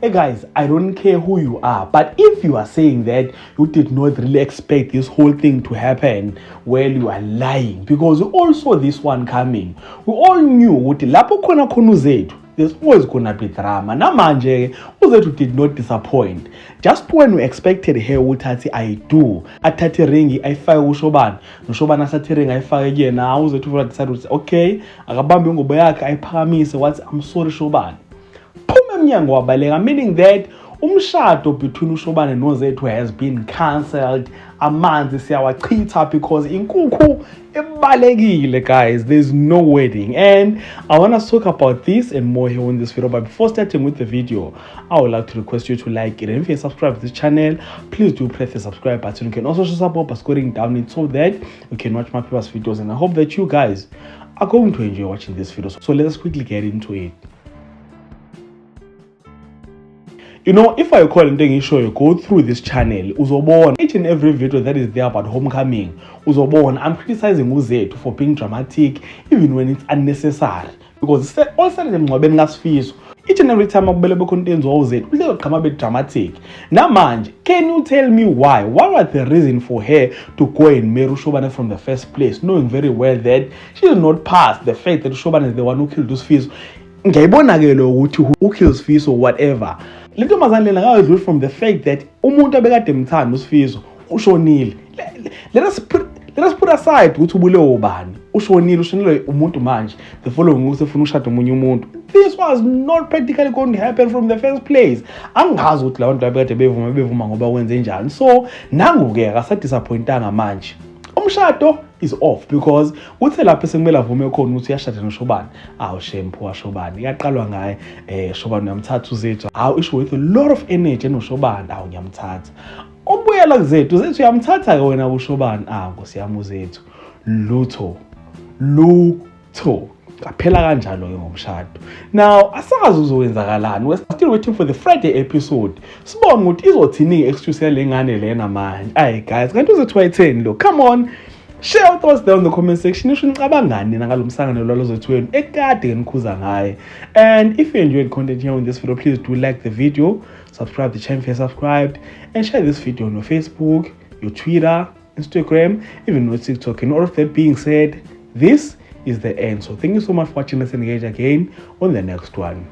Hey guys, I don't care who you are, but if you are saying that you did not really expect this whole thing to happen, well, you are lying, because we all saw this one coming. We all knew ukuthi lapho khona uZethu, there's always gonna be drama. Namanje uZethu did not disappoint. Just when we expected her ukuthi I do, athathe ringi ayifake uShobana, noShobana athathe ringi ayifake kuyena, uZethu futhi decide ukuthi okay, akabambe ingubo yakhe ayiphakamise wathi I'm sorry Shobana. Phuma emnyango wabaleka, meaning that umshado between uShobana noZethu has been cancelled. Amanzi siyawachitha because inkukhu ebalekile, guys. There's no wedding, and I want to talk about this and more here in this video. But before starting with the video, I would like to request you to like it, and if you subscribe to this channel, please do press the subscribe button. You can also show support by scoring down it so that you can watch my previous videos, and I hope that you guys are going to enjoy watching this video. So let's quickly get into it. You know, if I call and show you go through this channel, uzobona each and every video that is there about homecoming. Uzobona I'm criticizing uZethu for being dramatic even when it's unnecessary, because all started emngcwabeni kaSifiso. Each and every time akubele becontent uZethu uleke qhama be dramatic. Namanje, can you tell me why? What was the reason for her to go and marry uShobana from the first place, knowing very well that she did not pass the fact that uShobana is the one who killed uSifiso? Ngiyayibona ke lo ukuthi who kills Sifiso or whatever. Lento mazana lena ngayidlula from the fact that umuntu abekade emthanda uSifiso ushonile. Let us put aside ukuthi ubulewo ubani. Ushonile umuntu manje. The following week ufuna ushada omunye umuntu. This was not practically going to happen from the first place. Angazi ukuthi labantu abekade bevuma ngoba wenze njani. So nangu ke akasadisappointanga manje. Umshado is off because uthe lapho sekumele avume khona ukuthi uyashada noShobana. Shempu waShobana iyaqalwa ngaye Shobana uyamthatha uZethu. Isho with a lot of energy noShobana ngiyamthatha. Ubuyela kuZethu uyamthatha ke wena uShobana. Nkosi yami uZethu. Lutho. Kaphela kanjalo ke ngomshado. Now asazi uzowenzakalani. We're still waiting for the Friday episode. Sibone ukuthi izothini excuse lengane lena manje. Guys, kanti uZethu wayitheni lo? Come on. Share your thoughts down in the comment section. Nisho nicabangani nina ngalomsangano lo uZethu wenu ekade ngikhuza ngaye. And if you enjoyed content here on this video, please do like the video, subscribe to the channel if you're subscribed, and share this video on your Facebook, your Twitter, Instagram, even on TikTok. And all of that being said, this is the end. So thank you so much for watching. Let's engage again on the next one.